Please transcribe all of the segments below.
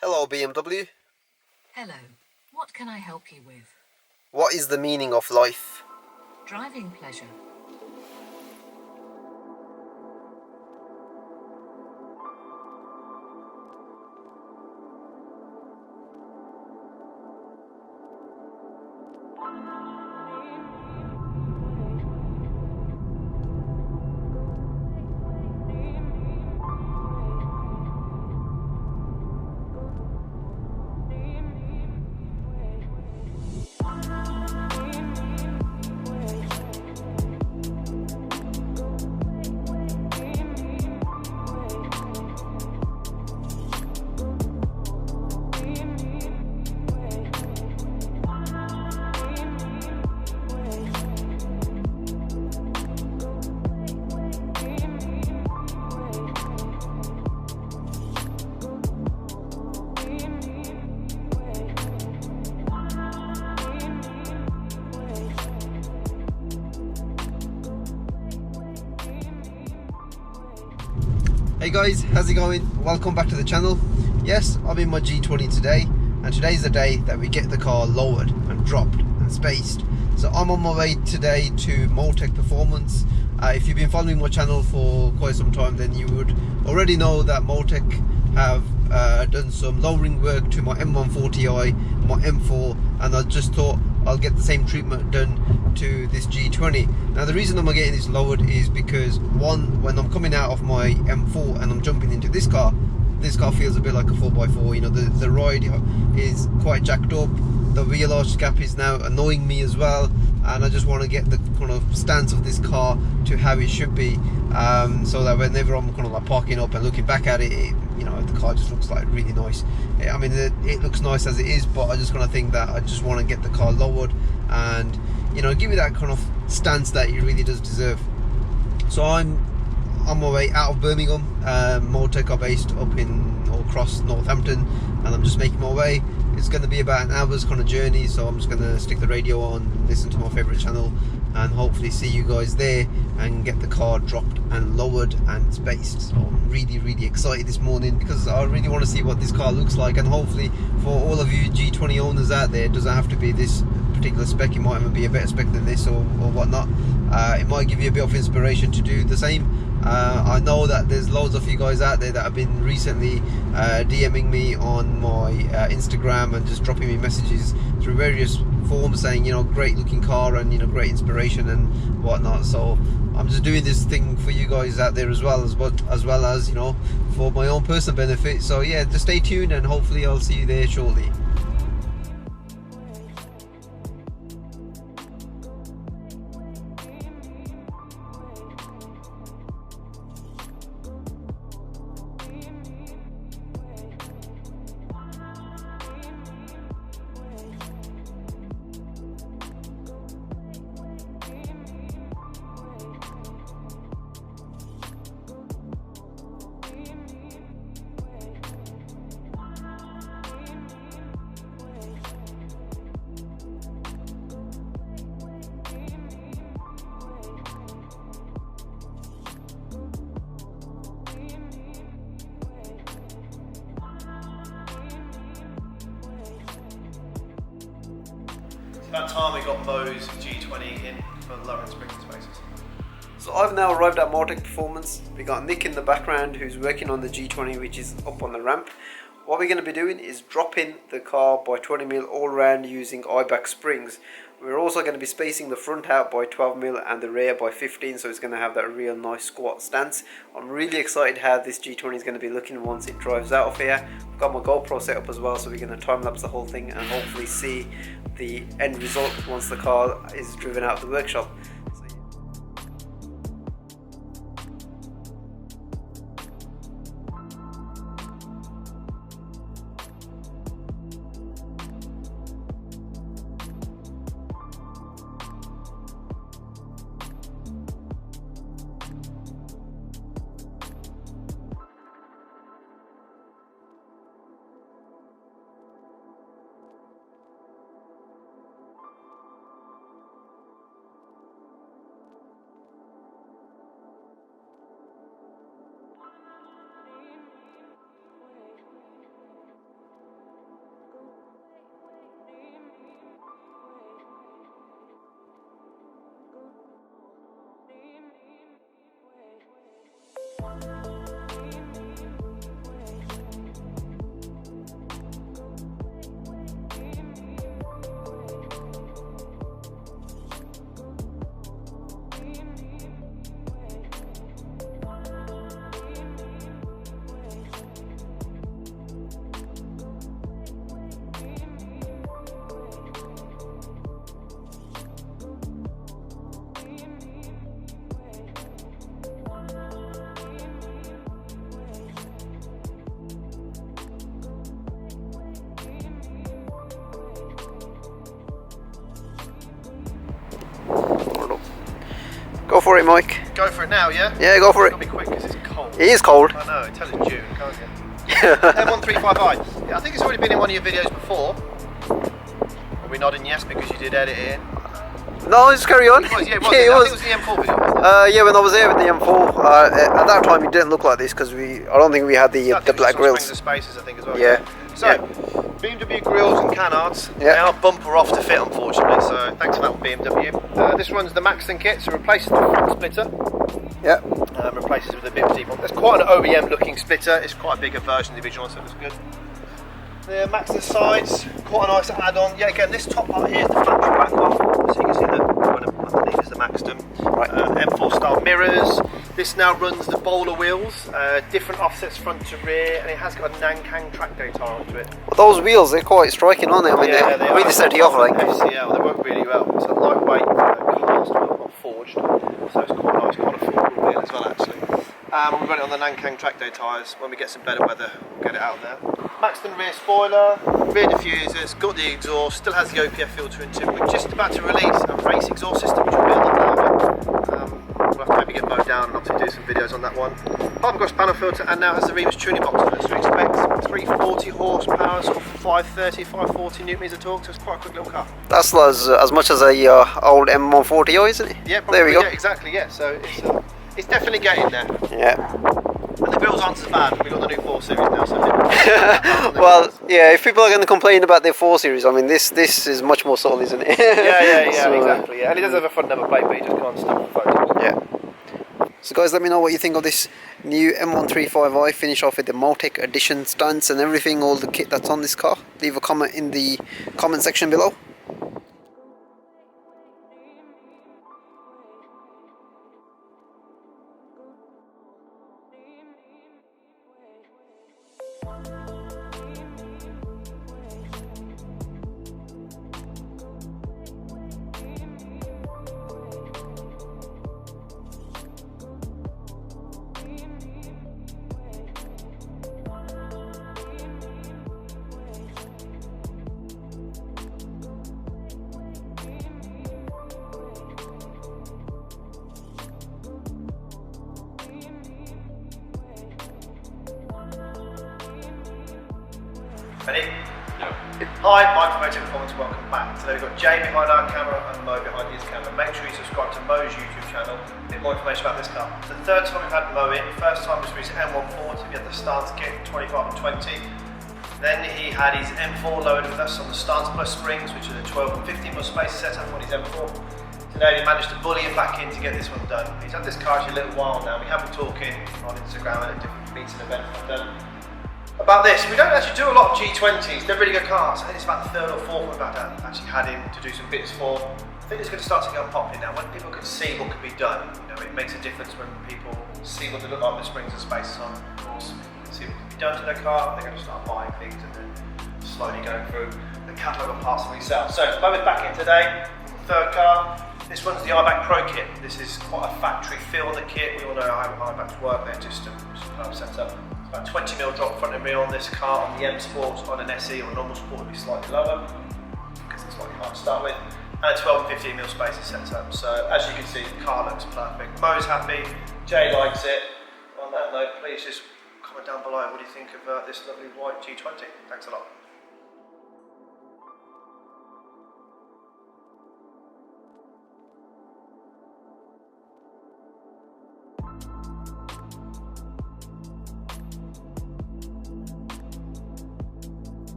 Hello BMW. Hello, what can I help you with? What is the meaning of life? Driving pleasure. Hey guys, how's it going? Welcome back to the channel. Yes, I'm in my G20 today, and today's the day that we get the car lowered and dropped and spaced. So I'm on my way today to Motech Performance. If you've been following my channel for quite some time, then you would already know that Motech have done some lowering work to my M140i, my M4, and I just thought I'll get the same treatment done to this G20. Now the reason I'm getting this lowered is because, one, when I'm coming out of my M4 and I'm jumping into this car feels a bit like a 4x4. You know, the ride is quite jacked up, the wheel arch gap is now annoying me as well, and I just want to get the kind of stance of this car to how it should be, so that whenever I'm kind of like parking up and looking back at it, you know, the car just looks like really nice. I mean, it looks nice as it is, but I just kind of think that I just want to get the car lowered and, you know, give it that kind of stance that it really does deserve. So I'm on my way out of Birmingham. Motech are based up in or across Northampton, and I'm just making my way. It's going to be about an hour's kind of journey, so I'm just going to stick the radio on, listen to my favourite channel, and hopefully see you guys there and get the car dropped and lowered and spaced. So I'm really excited this morning because I really want to see what this car looks like, and hopefully for all of you G20 owners out there, it doesn't have to be this particular spec, it might even be a better spec than this or whatnot. It might give you a bit of inspiration to do the same. I know that there's loads of you guys out there that have been recently DMing me on my Instagram and just dropping me messages through various forms saying, you know, great looking car and, you know, great inspiration and whatnot. So I'm just doing this thing for you guys out there as well as, you know, for my own personal benefit. So yeah, just stay tuned and hopefully I'll see you there shortly. About time we got those G20 in for lower and sprinting spaces. So I've now arrived at Motech Performance. We got Nick in the background who's working on the G20, which is up on the ramp. What we're going to be doing is dropping the car by 20mm all round using Eibach springs. We're also going to be spacing the front out by 12mm and the rear by 15, so it's going to have that real nice squat stance. I'm really excited how this G20 is going to be looking once it drives out of here. I've got my GoPro set up as well, so we're going to time lapse the whole thing and hopefully see the end result once the car is driven out of the workshop. Go for it, Mike. Go for it now, yeah? Yeah, go for it. Gotta be quick because it's cold. It is cold. I know, tell it's June, can't you? M135i. Yeah, I think it's already been in one of your videos before. Are we nodding yes because you did edit it in? No, just carry on. It was, yeah, it was. Yeah, I it was. think it was the M4 video, wasn't it? Yeah, when I was there with the M4, at that time it didn't look like this because I don't think we had the black grills. Springs and spaces, I think, as well. Yeah. So, yeah. BMW grills and canards, Yeah. they are bumper off to fit, unfortunately, so thanks for that one, BMW. This runs the Maxton kit, so replaces the front splitter. Yeah. Replaces with a bit deep one. There's quite an OEM looking splitter, it's quite a bigger version of the original, so it looks good. The Maxton sides, quite a nice add-on. Yeah, again, this top part here is the factory back off, so you can see that underneath is the Maxton. Right. M4 style mirrors. This now runs the bowler wheels, different offsets front to rear, and it has got a Nankang track day tire onto it. Well, those wheels, they're quite striking, aren't they? I mean, Yeah, they're really set you off, like. FCL, they work really well. It's a lightweight cast wheel, not forged, so it's quite nice, quite a full wheel as well, actually. And we run it on the Nankang track day tyres. When we get some better weather, we'll get it out there. Maxton rear spoiler, rear diffusers, got the exhaust, still has the OPF filter into it. We're just about to release a race exhaust system, which will be a lot louder. We'll have to maybe get mowed down and obviously do some videos on that one. Half-cross panel filter, and now has the Remus tuning box on it, so expect 340 horsepower, sort of 530, 540 newton meters of torque, so it's quite a quick little car. That's as much as a old M140i, isn't it? Yeah, probably, there we go. Yeah, exactly, yeah, so it's definitely getting there. Yeah. And the grills aren't as bad, we've got the new 4 Series now, so well, yeah, if people are going to complain about their 4 Series, I mean, this is much more solid, isn't it? yeah, So, exactly, yeah. And it does have a front number plate, but you just can't stop the photos. Yeah. So guys, let me know what you think of this new M135i. Finish off with the Motech edition stance and everything, all the kit that's on this car. Leave a comment in the comment section below. Ready? No. Hi, Mike from Motech Performance, welcome back. Today we've got Jay behind our camera and Mo behind his camera. Make sure you subscribe to Mo's YouTube channel. A bit more information about this car. It's the third time we've had Mo in. First time was with his M140, we had the stance kit 25 and 20. Then he had his M4 loaded with us on the Stance Plus Springs, which is a 12 and 15 mil space setup on his M4. Today we managed to bully him back in to get this one done. He's had this car actually a little while now. We have been talking on Instagram and at different meets and events I've done about this. We don't actually do a lot of G20s, they're really good cars. I think it's about the third or fourth we've actually had him to do some bits for. I think it's going to start to get popular now. When people can see what can be done, you know, it makes a difference when people see what they look like with springs and spaces on. Of course, people can see what can be done to their car, they're going to start buying things and then slowly going through the catalogue of parts that we sell. So, Mo is back in today, third car. This one's the Eibach Pro kit. This is quite a factory feel on the kit. We all know how Eibach's work, they're just a superb setup. About 20mm drop front and rear on this car. On the M Sports, on an SE or a normal Sport would be slightly lower because it's slightly hard to start with. And a 12 and 15mm space is set up. So as you can see, the car looks perfect. Mo's happy, Jay likes it. On that note, please just comment down below what do you think of this lovely white G20. Thanks a lot.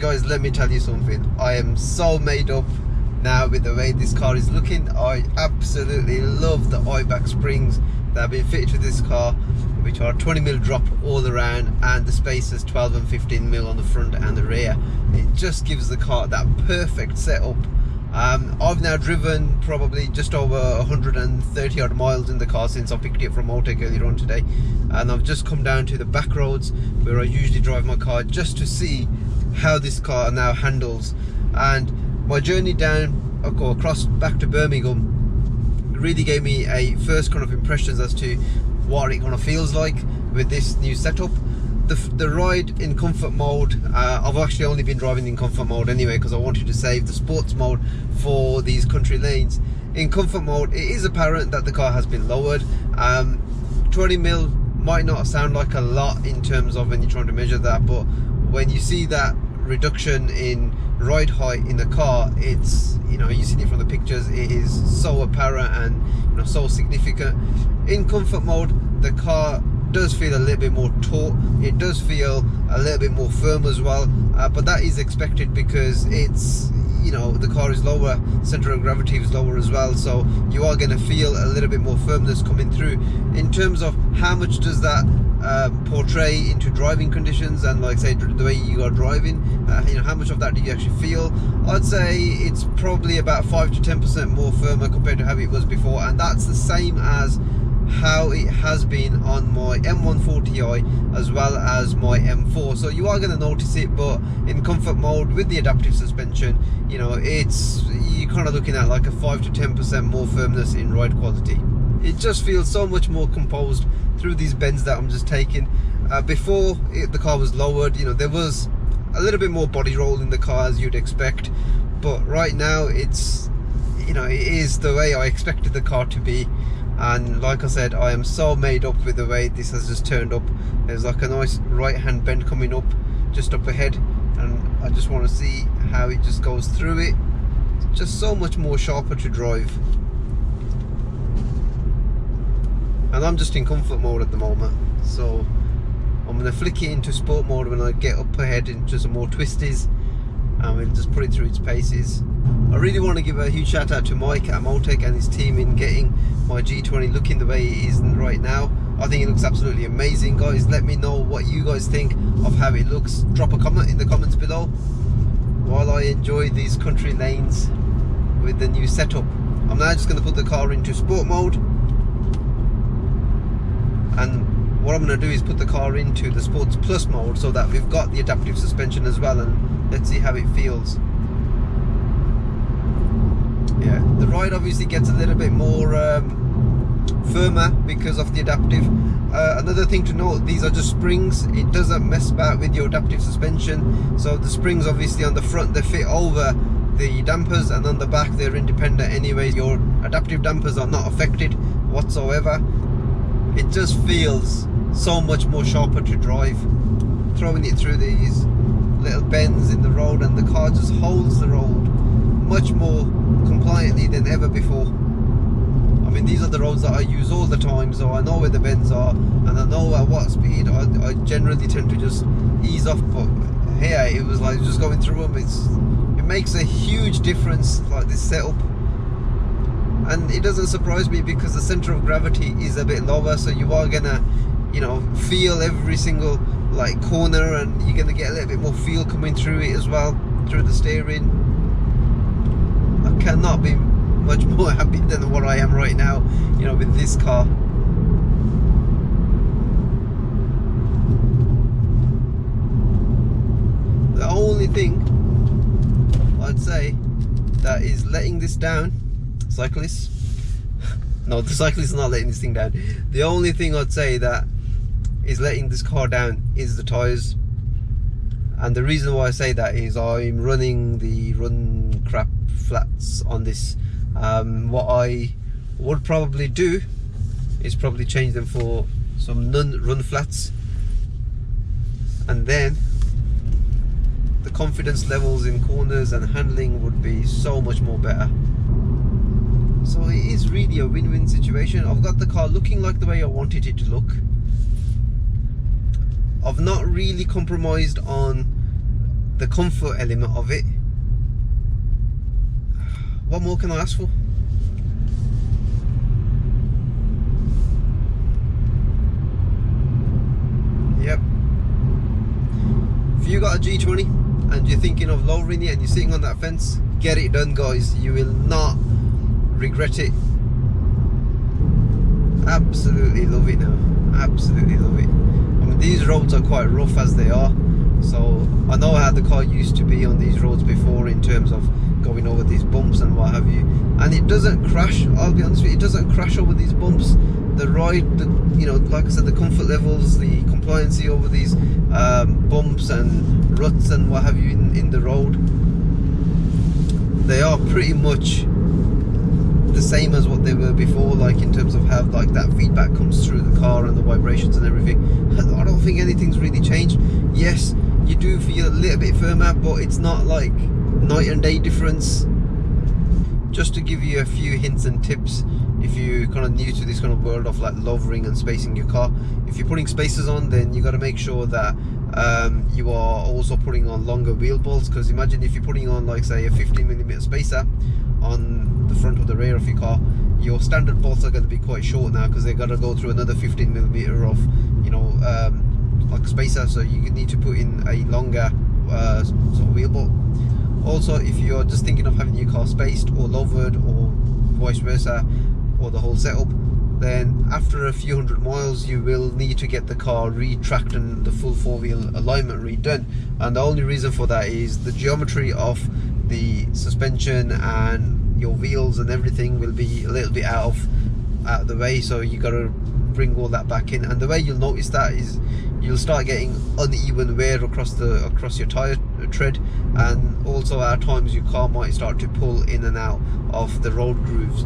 Guys, let me tell you something. I am so made up now with the way this car is looking. I absolutely love the Eibach springs that have been fitted to this car, which are 20mm drop all around, and the spaces 12 and 15mm on the front and the rear. It just gives the car that perfect setup. I've now driven probably just over 130 odd miles in the car since I picked it from Motech earlier on today, and I've just come down to the back roads where I usually drive my car just to see how this car now handles. And my journey down across back to Birmingham, it really gave me a first kind of impressions as to what it kind of feels like with this new setup. The ride in comfort mode, I've actually only been driving in comfort mode anyway because I wanted to save the sports mode for these country lanes. In comfort mode, it is apparent that the car has been lowered. 20mm might not sound like a lot in terms of when you're trying to measure that, but when you see that reduction in ride height in the car, it's, you know, you see it from the pictures, it is so apparent and, you know, so significant. In comfort mode, the car does feel a little bit more taut, it does feel a little bit more firm as well, but that is expected because it's, you know, the car is lower, center of gravity is lower as well, so you are going to feel a little bit more firmness coming through. In terms of how much does that portray into driving conditions and, like, say, the way you are driving, you know, how much of that do you actually feel? I'd say it's probably about 5 to 10% more firmer compared to how it was before, and that's the same as how it has been on my M140i as well as my M4. So you are going to notice it, but in comfort mode with the adaptive suspension, you know, you're kind of looking at like a 5 to 10% more firmness in ride quality. It just feels so much more composed through these bends that I'm just taking. Before the car was lowered, you know, there was a little bit more body roll in the car as you'd expect, but right now it's, you know, it is the way I expected the car to be. And like I said, I am so made up with the way this has just turned up. There's like a nice right hand bend coming up just up ahead, and I just want to see how it just goes through it. It's just so much more sharper to drive. And I'm just in comfort mode at the moment, so I'm going to flick it into sport mode when I get up ahead into some more twisties, and we'll just put it through its paces. I really want to give a huge shout out to Mike at Motech and his team in getting my G20 looking the way it is right now. I think it looks absolutely amazing. Guys, let me know what you guys think of how it looks. Drop a comment in the comments below while I enjoy these country lanes with the new setup. I'm now just going to put the car into sport mode, and what I'm going to do is put the car into the Sports Plus mode so that we've got the adaptive suspension as well, and let's see how it feels. Yeah, the ride obviously gets a little bit more firmer because of the adaptive. Another thing to note, these are just springs. It doesn't mess about with your adaptive suspension. So the springs obviously on the front, they fit over the dampers, and on the back they're independent anyway. Your adaptive dampers are not affected whatsoever. It just feels so much more sharper to drive. Throwing it through these little bends in the road, and the car just holds the road much more compliantly than ever before. I mean, these are the roads that I use all the time, so I know where the bends are and I know at what speed. I generally tend to just ease off, but here it was like just going through them. It makes a huge difference, like this setup, and it doesn't surprise me because the center of gravity is a bit lower, so you are gonna, you know, feel every single like corner, and you're gonna get a little bit more feel coming through it as well, through the steering. I cannot be much more happy than what I am right now, you know, with this car. The only thing I'd say that is letting this down, cyclists, no, the cyclists are not letting this thing down. The only thing I'd say that is letting this car down is the tyres. And the reason why I say that is I'm running the run crap flats on this. What I would probably do is probably change them for some non-run flats, and then the confidence levels in corners and handling would be so much more better. So it is really a win-win situation. I've got the car looking like the way I wanted it to look. I've not really compromised on the comfort element of it. What more can I ask for? Yep. If you got a G20 and you're thinking of lowering it and you're sitting on that fence, get it done, guys. You will not regret it. Absolutely love it now. Absolutely love it. I mean, these roads are quite rough as they are, so I know how the car used to be on these roads before in terms of going over these bumps and what have you. And it doesn't crash, I'll be honest with you, it doesn't crash over these bumps. The ride, you know, like I said, the comfort levels, the compliancy over these bumps and ruts and what have you in the road, they are pretty much the same as what they were before, like in terms of how like that feedback comes through the car and the vibrations and everything. I don't think anything's really changed. Yes, you do feel a little bit firmer, but it's not like night and day difference. Just to give you a few hints and tips, if you're kind of new to this kind of world of like lowering and spacing your car, if you're putting spacers on, then you got to make sure that you are also putting on longer wheel bolts, because imagine if you're putting on like say a 15mm spacer on the front or the rear of your car, your standard bolts are going to be quite short now, because they've got to go through another 15mm of, you know, like spacer, so you need to put in a longer sort of wheel bolt. Also, if you're just thinking of having your car spaced or lowered or vice versa, or the whole setup, then after a few hundred miles you will need to get the car retracked and the full four-wheel alignment redone. And the only reason for that is the geometry of the suspension and your wheels and everything will be a little bit out of the way, so you got to bring all that back in. And the way you'll notice that is you'll start getting uneven wear across your tire tread, and also at times your car might start to pull in and out of the road grooves.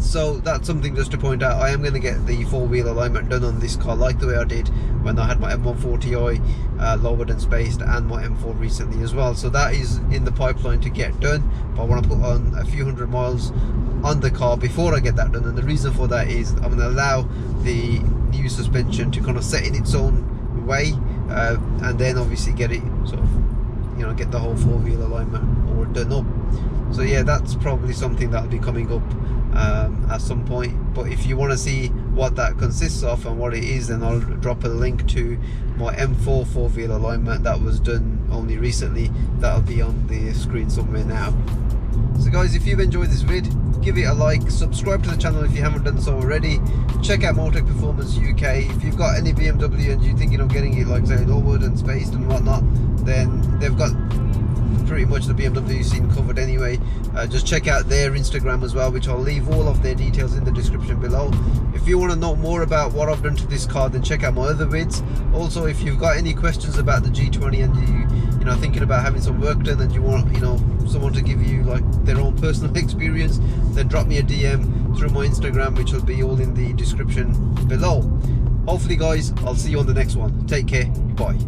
So that's something just to point out. I am going to get the four-wheel alignment done on this car, like the way I did when I had my M140i lowered and spaced, and my M4 recently as well. So that is in the pipeline to get done, but I want to put on a few hundred miles on the car before I get that done. And the reason for that is I'm going to allow the new suspension to kind of set in its own way, and then obviously get it sort of, you know, get the whole four-wheel alignment all done up. So yeah, that's probably something that'll be coming up at some point. But if you want to see what that consists of and what it is, then I'll drop a link to my M4 four-wheel alignment that was done only recently. That'll be on the screen somewhere now. So guys, if you've enjoyed this vid, give it a like, subscribe to the channel if you haven't done so already, check out Motech Performance UK. If you've got any BMW and you're thinking of getting it like say lowered and spaced and whatnot, then they've got pretty much the BMW scene covered anyway. Just check out their Instagram as well, which I'll leave all of their details in the description below. If you want to know more about what I've done to this car, then check out my other vids. Also, if you've got any questions about the G20 and you know, thinking about having some work done and you want, you know, someone to give you like their own personal experience, then drop me a DM through my Instagram, which will be all in the description below. Hopefully guys, I'll see you on the next one. Take care, bye.